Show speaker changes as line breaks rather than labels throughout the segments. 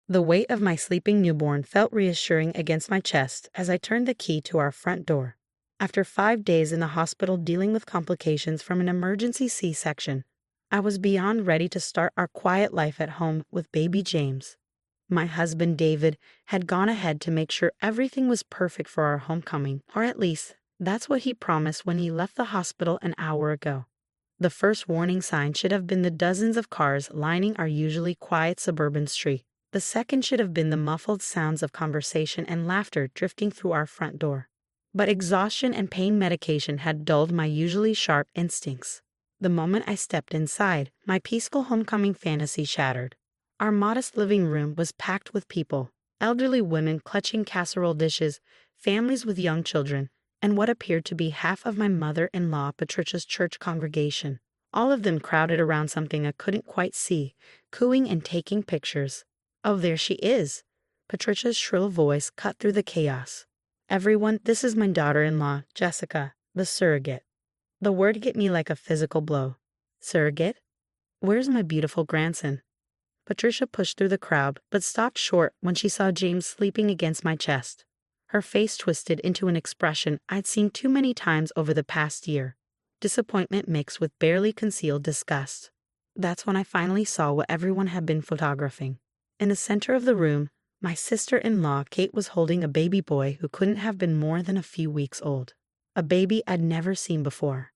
The weight of my sleeping newborn felt reassuring against my chest as I turned the key to our front door. After 5 days in the hospital dealing with complications from an emergency C-section, I was beyond ready to start our quiet life at home with baby James. My husband David had gone ahead to make sure everything was perfect for our homecoming, or at least, that's what he promised when he left the hospital an hour ago. The first warning sign should have been the dozens of cars lining our usually quiet suburban street. The second should have been the muffled sounds of conversation and laughter drifting through our front door. But exhaustion and pain medication had dulled my usually sharp instincts. The moment I stepped inside, my peaceful homecoming fantasy shattered. Our modest living room was packed with people, elderly women clutching casserole dishes, families with young children, and what appeared to be half of my mother-in-law Patricia's church congregation. All of them crowded around something I couldn't quite see, cooing and taking pictures. "Oh, there she is!" Patricia's shrill voice cut through the chaos. "Everyone, this is my daughter-in-law, Jessica, the surrogate." The word hit me like a physical blow. Surrogate? Where's my beautiful grandson? Patricia pushed through the crowd, but stopped short when she saw James sleeping against my chest. Her face twisted into an expression I'd seen too many times over the past year. Disappointment mixed with barely concealed disgust. That's when I finally saw what everyone had been photographing. In the center of the room, my sister-in-law Kate was holding a baby boy who couldn't have been more than a few weeks old. A baby I'd never seen before.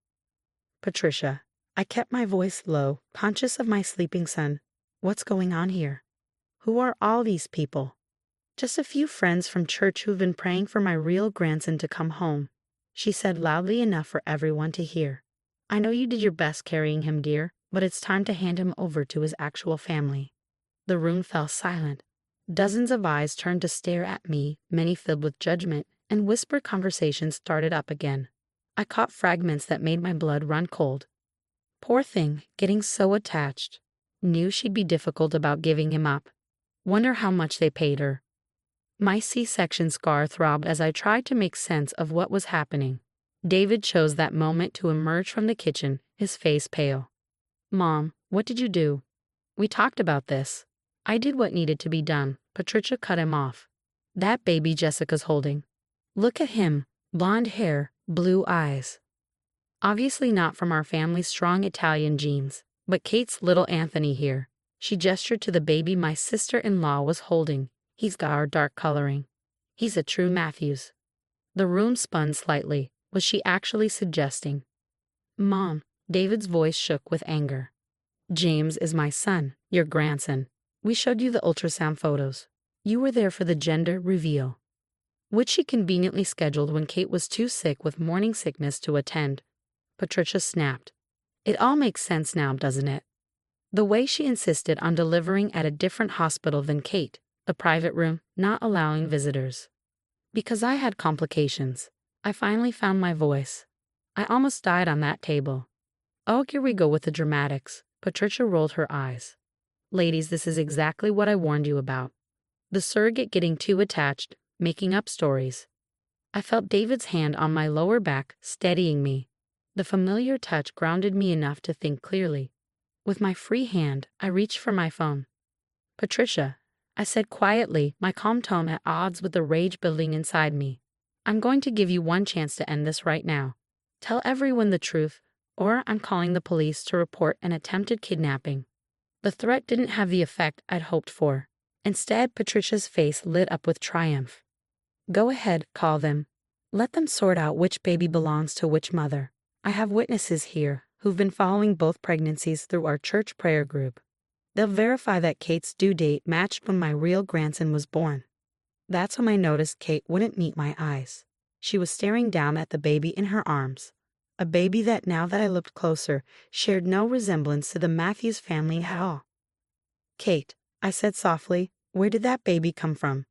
"Patricia," I kept my voice low, conscious of my sleeping son. "What's going on here? Who are all these people?" "Just a few friends from church who've been praying for my real grandson to come home," she said loudly enough for everyone to hear. "I know you did your best carrying him, dear, but it's time to hand him over to his actual family." The room fell silent. Dozens of eyes turned to stare at me, many filled with judgment, and whispered conversations started up again. I caught fragments that made my blood run cold. Poor thing, getting so attached. Knew she'd be difficult about giving him up. Wonder how much they paid her. My C-section scar throbbed as I tried to make sense of what was happening. David chose that moment to emerge from the kitchen, his face pale. "Mom, what did you do?" "We talked about this." "I did what needed to be done." Patricia cut him off. "That baby Jessica's holding. Look at him, blonde hair, blue eyes. Obviously not from our family's strong Italian genes, but Kate's little Anthony here." She gestured to the baby my sister-in-law was holding. "He's got our dark coloring. He's a true Matthews." The room spun slightly. Was she actually suggesting? "Mom," David's voice shook with anger. "James is my son, your grandson. We showed you the ultrasound photos. You were there for the gender reveal," which she conveniently scheduled when Kate was too sick with morning sickness to attend. Patricia snapped. "It all makes sense now, doesn't it?" The way she insisted on delivering at a different hospital than Kate, a private room, not allowing visitors. Because I had complications. I finally found my voice. I almost died on that table. "Oh, here we go with the dramatics." Patricia rolled her eyes. "Ladies, this is exactly what I warned you about. The surrogate getting too attached, making up stories." I felt David's hand on my lower back, steadying me. The familiar touch grounded me enough to think clearly. With my free hand, I reached for my phone. "Patricia," I said quietly, my calm tone at odds with the rage building inside me. "I'm going to give you one chance to end this right now. Tell everyone the truth, or I'm calling the police to report an attempted kidnapping." The threat didn't have the effect I'd hoped for. Instead, Patricia's face lit up with triumph. "Go ahead, call them. Let them sort out which baby belongs to which mother. I have witnesses here who've been following both pregnancies through our church prayer group. They'll verify that Kate's due date matched when my real grandson was born." That's when I noticed Kate wouldn't meet my eyes. She was staring down at the baby in her arms. A baby that, now that I looked closer, shared no resemblance to the Matthews family at all. "Kate," I said softly, "where did that baby come from?"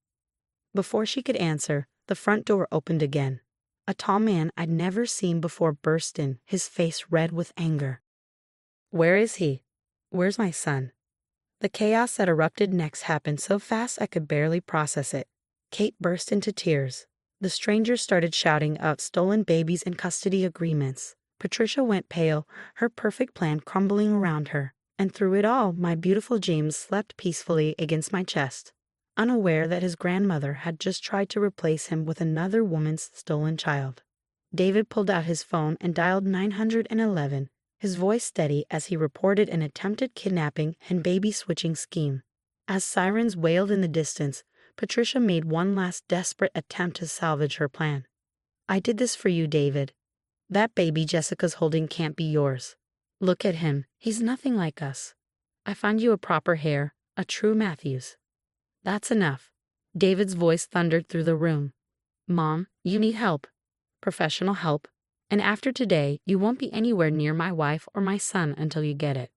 Before she could answer, the front door opened again. A tall man I'd never seen before burst in, his face red with anger. "Where is he? Where's my son?" The chaos that erupted next happened so fast I could barely process it. Kate burst into tears. The strangers started shouting out stolen babies and custody agreements. Patricia went pale, her perfect plan crumbling around her. And through it all, my beautiful James slept peacefully against my chest. unaware that his grandmother had just tried to replace him with another woman's stolen child. David pulled out his phone and dialed 911, his voice steady as he reported an attempted kidnapping and baby switching scheme. As sirens wailed in the distance, Patricia made one last desperate attempt to salvage her plan. "I did this for you, David. That baby Jessica's holding can't be yours. Look at him. He's nothing like us. I found you a proper heir, a true Matthews." "That's enough." David's voice thundered through the room. "Mom, you need help. Professional help. And after today, you won't be anywhere near my wife or my son until you get it."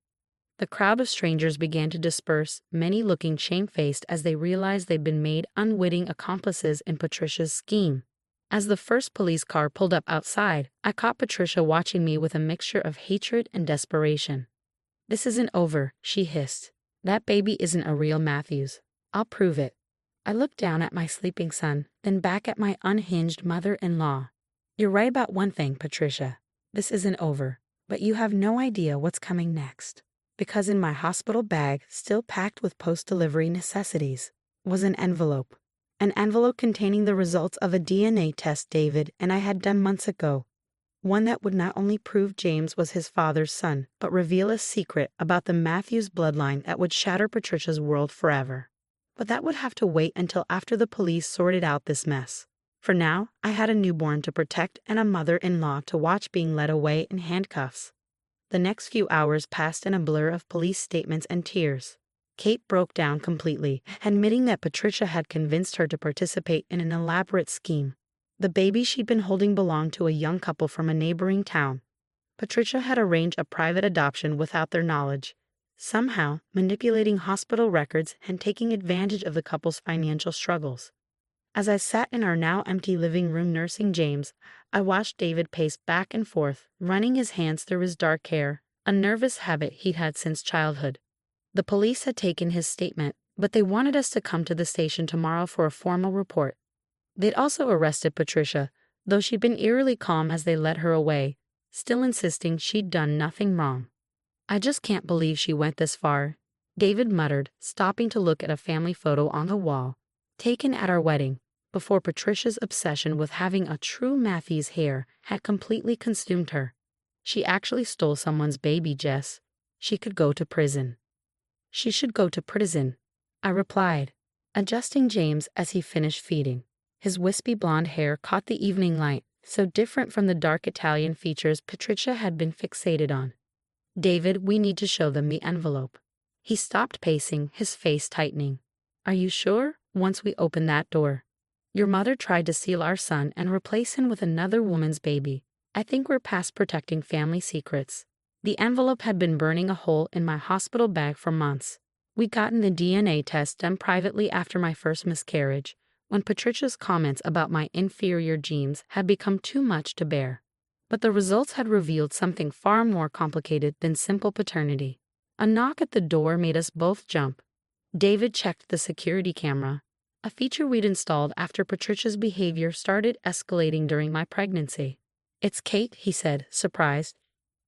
The crowd of strangers began to disperse, many looking shamefaced as they realized they'd been made unwitting accomplices in Patricia's scheme. As the first police car pulled up outside, I caught Patricia watching me with a mixture of hatred and desperation. "This isn't over," she hissed. "That baby isn't a real Matthews. I'll prove it." I looked down at my sleeping son, then back at my unhinged mother-in-law. "You're right about one thing, Patricia. This isn't over, but you have no idea what's coming next." Because in my hospital bag, still packed with post-delivery necessities, was an envelope. An envelope containing the results of a DNA test David and I had done months ago. One that would not only prove James was his father's son, but reveal a secret about the Matthews bloodline that would shatter Patricia's world forever. But that would have to wait until after the police sorted out this mess. For now, I had a newborn to protect and a mother-in-law to watch being led away in handcuffs. The next few hours passed in a blur of police statements and tears. Kate broke down completely, admitting that Patricia had convinced her to participate in an elaborate scheme. The baby she'd been holding belonged to a young couple from a neighboring town. Patricia had arranged a private adoption without their knowledge, somehow manipulating hospital records and taking advantage of the couple's financial struggles. As I sat in our now empty living room nursing James, I watched David pace back and forth, running his hands through his dark hair, a nervous habit he'd had since childhood. The police had taken his statement, but they wanted us to come to the station tomorrow for a formal report. They'd also arrested Patricia, though she'd been eerily calm as they led her away, still insisting she'd done nothing wrong. "I just can't believe she went this far," David muttered, stopping to look at a family photo on the wall, taken at our wedding, before Patricia's obsession with having a true Matthews hair had completely consumed her. "She actually stole someone's baby, Jess. She could go to prison." "She should go to prison," I replied, adjusting James as he finished feeding. His wispy blonde hair caught the evening light, so different from the dark Italian features Patricia had been fixated on. "David, we need to show them the envelope." He stopped pacing, his face tightening. "Are you sure? Once we open that door. Your mother tried to steal our son and replace him with another woman's baby. I think we're past protecting family secrets." The envelope had been burning a hole in my hospital bag for months. We'd gotten the DNA test done privately after my first miscarriage, when Patricia's comments about my inferior genes had become too much to bear. But the results had revealed something far more complicated than simple paternity. A knock at the door made us both jump. David checked the security camera, a feature we'd installed after Patricia's behavior started escalating during my pregnancy. "It's Kate," he said, surprised.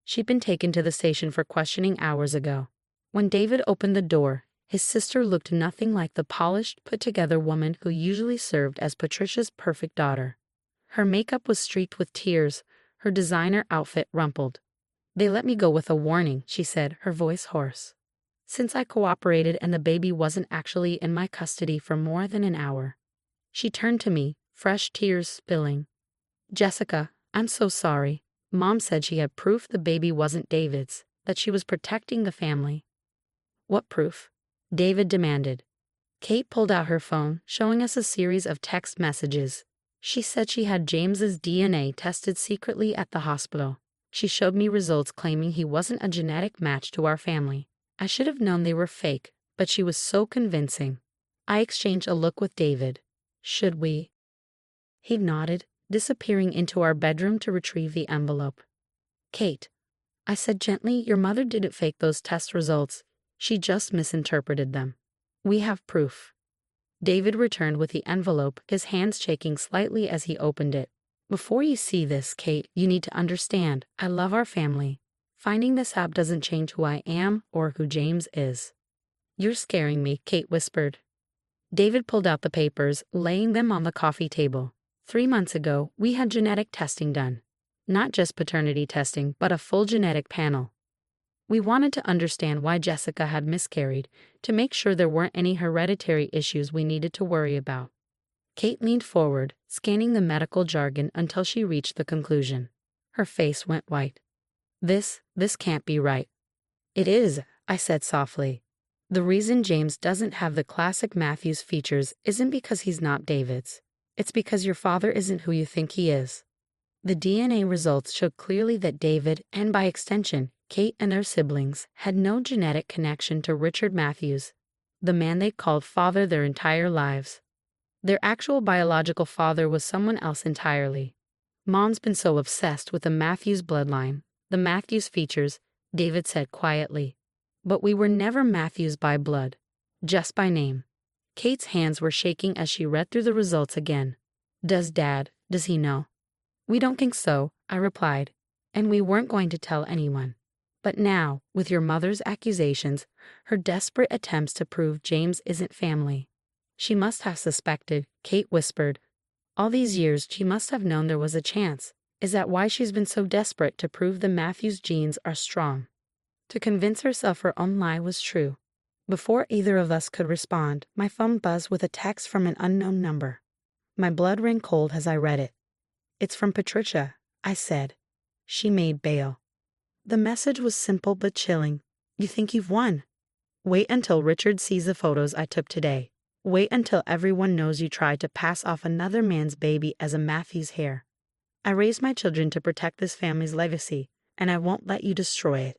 She'd been taken to the station for questioning hours ago. When David opened the door, his sister looked nothing like the polished, put-together woman who usually served as Patricia's perfect daughter. Her makeup was streaked with tears, her designer outfit rumpled. "They let me go with a warning," she said, her voice hoarse. "Since I cooperated and the baby wasn't actually in my custody for more than an hour." She turned to me, fresh tears spilling. "Jessica, I'm so sorry. Mom said she had proof the baby wasn't David's, that she was protecting the family." "What proof?" David demanded. Kate pulled out her phone, showing us a series of text messages. She said she had James's DNA tested secretly at the hospital. She showed me results claiming he wasn't a genetic match to our family. I should have known they were fake, but she was so convincing. I exchanged a look with David. "Should we?" He nodded, disappearing into our bedroom to retrieve the envelope. "Kate," I said gently, "your mother didn't fake those test results. She just misinterpreted them. We have proof." David returned with the envelope, his hands shaking slightly as he opened it. "Before you see this, Kate, you need to understand, I love our family. Finding this out doesn't change who I am or who James is." "You're scaring me," Kate whispered. David pulled out the papers, laying them on the coffee table. 3 months ago, we had genetic testing done. Not just paternity testing, but a full genetic panel. We wanted to understand why Jessica had miscarried, to make sure there weren't any hereditary issues we needed to worry about. Kate leaned forward, scanning the medical jargon until she reached the conclusion. Her face went white. This can't be right. It is, I said softly. The reason James doesn't have the classic Matthews features isn't because he's not David's. It's because your father isn't who you think he is. The DNA results showed clearly that David, and by extension, Kate and their siblings, had no genetic connection to Richard Matthews, the man they called father their entire lives. Their actual biological father was someone else entirely. Mom's been so obsessed with the Matthews bloodline, the Matthews features, David said quietly. But we were never Matthews by blood, just by name. Kate's hands were shaking as she read through the results again. Does he know? We don't think so, I replied, and we weren't going to tell anyone. But now, with your mother's accusations, her desperate attempts to prove James isn't family. She must have suspected, Kate whispered. All these years she must have known there was a chance. Is that why she's been so desperate to prove the Matthews genes are strong? To convince herself her own lie was true. Before either of us could respond, my phone buzzed with a text from an unknown number. My blood ran cold as I read it. It's from Patricia, I said. She made bail. The message was simple but chilling. You think you've won? Wait until Richard sees the photos I took today. Wait until everyone knows you tried to pass off another man's baby as a Matthews heir. I raised my children to protect this family's legacy, and I won't let you destroy it.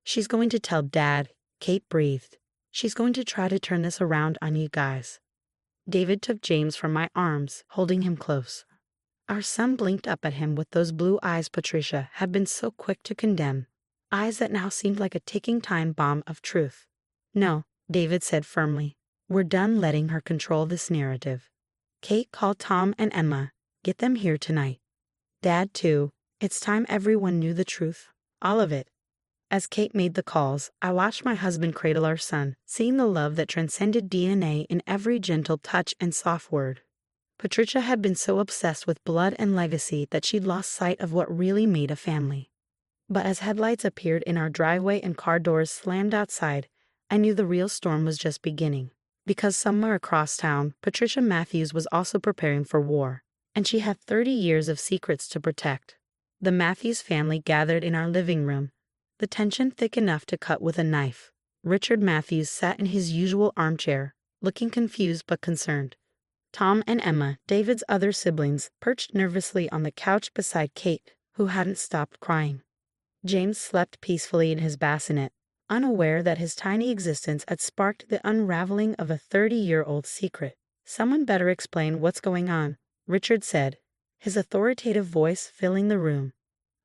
She's going to tell Dad, Kate breathed. She's going to try to turn this around on you guys. David took James from my arms, holding him close. Our son blinked up at him with those blue eyes Patricia had been so quick to condemn, eyes that now seemed like a ticking time bomb of truth. No, David said firmly. We're done letting her control this narrative. Kate called Tom and Emma. Get them here tonight. Dad, too. It's time everyone knew the truth. All of it. As Kate made the calls, I watched my husband cradle our son, seeing the love that transcended DNA in every gentle touch and soft word. Patricia had been so obsessed with blood and legacy that she'd lost sight of what really made a family. But as headlights appeared in our driveway and car doors slammed outside, I knew the real storm was just beginning. Because somewhere across town, Patricia Matthews was also preparing for war, and she had 30 years of secrets to protect. The Matthews family gathered in our living room, the tension thick enough to cut with a knife. Richard Matthews sat in his usual armchair, looking confused but concerned. Tom and Emma, David's other siblings, perched nervously on the couch beside Kate, who hadn't stopped crying. James slept peacefully in his bassinet, unaware that his tiny existence had sparked the unraveling of a 30-year-old secret. Someone better explain what's going on, Richard said, his authoritative voice filling the room.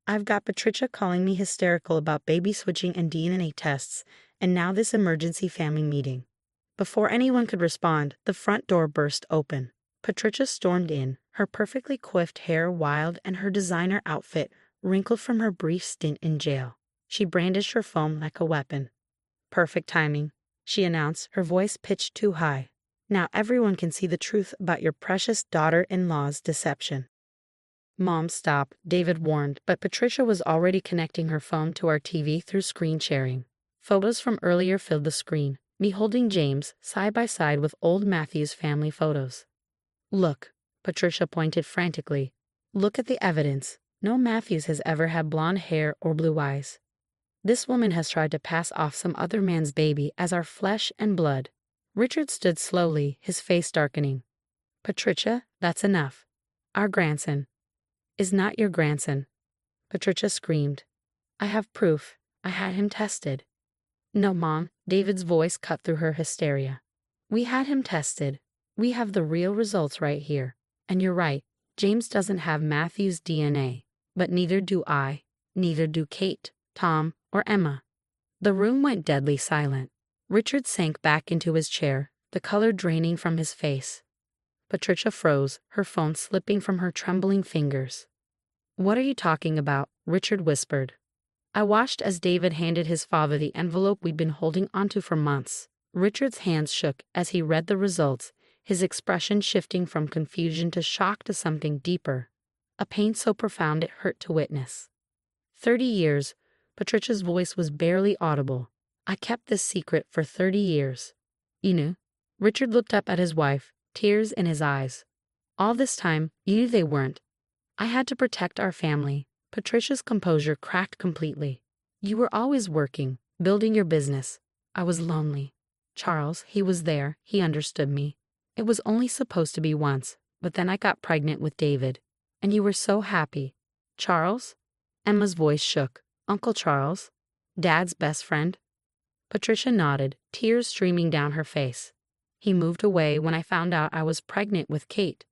I've got Patricia calling me hysterical about baby switching and DNA tests, and now this emergency family meeting. Before anyone could respond, the front door burst open. Patricia stormed in, her perfectly coiffed hair wild and her designer outfit wrinkled from her brief stint in jail. She brandished her phone like a weapon. Perfect timing, she announced, her voice pitched too high. Now everyone can see the truth about your precious daughter-in-law's deception. Mom, stop, David warned, but Patricia was already connecting her phone to our TV through screen sharing. Photos from earlier filled the screen, me holding James side by side with old Matthews family photos. Look, Patricia pointed frantically. Look at the evidence. No Matthews has ever had blonde hair or blue eyes. This woman has tried to pass off some other man's baby as our flesh and blood. Richard stood slowly, his face darkening. Patricia, that's enough. Our grandson is not your grandson. Patricia screamed. I have proof. I had him tested. No, Mom, David's voice cut through her hysteria. We had him tested. We have the real results right here. And you're right, James doesn't have Matthew's DNA. But neither do I. Neither do Kate, Tom, or Emma. The room went deadly silent. Richard sank back into his chair, the color draining from his face. Patricia froze, her phone slipping from her trembling fingers. What are you talking about? Richard whispered. I watched as David handed his father the envelope we'd been holding onto for months. Richard's hands shook as he read the results, his expression shifting from confusion to shock to something deeper, a pain so profound it hurt to witness. 30 years, Patricia's voice was barely audible. I kept this secret for 30 years. You knew? Richard looked up at his wife, tears in his eyes. All this time, you knew they weren't. I had to protect our family. Patricia's composure cracked completely. You were always working, building your business. I was lonely. Charles, he was there, he understood me. It was only supposed to be once, but then I got pregnant with David. And you were so happy. Charles? Emma's voice shook. Uncle Charles? Dad's best friend? Patricia nodded, tears streaming down her face. He moved away when I found out I was pregnant with Kate.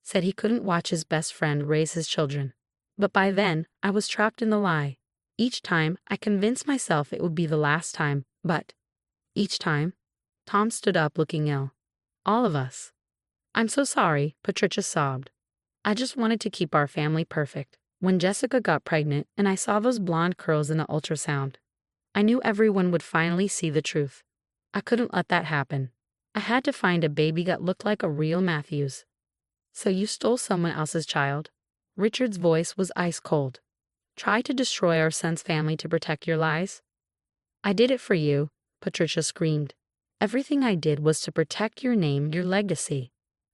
Said he couldn't watch his best friend raise his children. But by then, I was trapped in the lie. Each time, I convinced myself it would be the last time, but each time, Tom stood up looking ill. All of us. I'm so sorry, Patricia sobbed. I just wanted to keep our family perfect. When Jessica got pregnant and I saw those blonde curls in the ultrasound, I knew everyone would finally see the truth. I couldn't let that happen. I had to find a baby that looked like a real Matthews. So you stole someone else's child? Richard's voice was ice cold. Try to destroy our son's family to protect your lies? I did it for you, Patricia screamed. Everything I did was to protect your name, your legacy.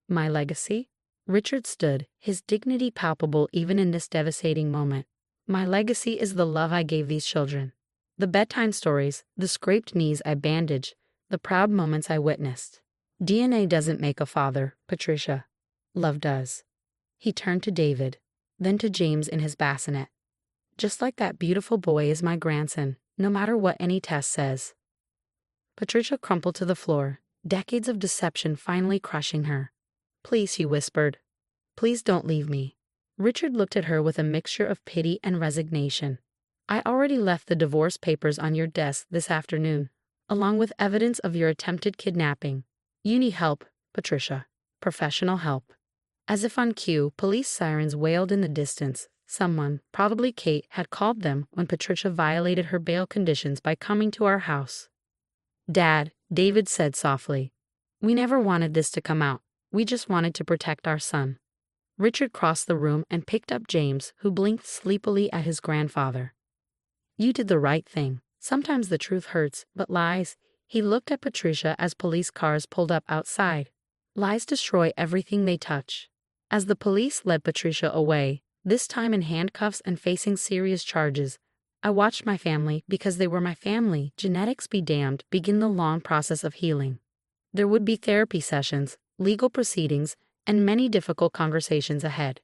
My legacy? Richard stood, his dignity palpable even in this devastating moment. My legacy is the love I gave these children. The bedtime stories, the scraped knees I bandaged, the proud moments I witnessed. DNA doesn't make a father, Patricia. Love does. He turned to David, then to James in his bassinet. Just like that beautiful boy is my grandson, no matter what any test says. Patricia crumpled to the floor, decades of deception finally crushing her. Please, he whispered. Please don't leave me. Richard looked at her with a mixture of pity and resignation. I already left the divorce papers on your desk this afternoon, along with evidence of your attempted kidnapping. You need help, Patricia. Professional help. As if on cue, police sirens wailed in the distance. Someone, probably Kate, had called them when Patricia violated her bail conditions by coming to our house. Dad, David said softly. We never wanted this to come out. We just wanted to protect our son. Richard crossed the room and picked up James, who blinked sleepily at his grandfather. You did the right thing. Sometimes the truth hurts, but lies. He looked at Patricia as police cars pulled up outside. Lies destroy everything they touch. As the police led Patricia away, this time in handcuffs and facing serious charges, I watched my family, because they were my family, genetics be damned, begin the long process of healing. There would be therapy sessions, legal proceedings, and many difficult conversations ahead.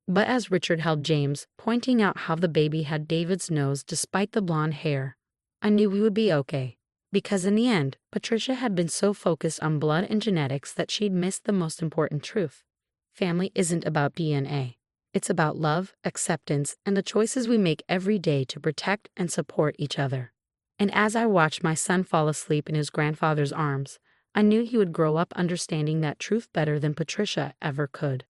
But as Richard held James, pointing out how the baby had David's nose despite the blonde hair, I knew we would be okay. Because in the end, Patricia had been so focused on blood and genetics that she'd missed the most important truth. Family isn't about DNA. It's about love, acceptance, and the choices we make every day to protect and support each other. And as I watched my son fall asleep in his grandfather's arms, I knew he would grow up understanding that truth better than Patricia ever could.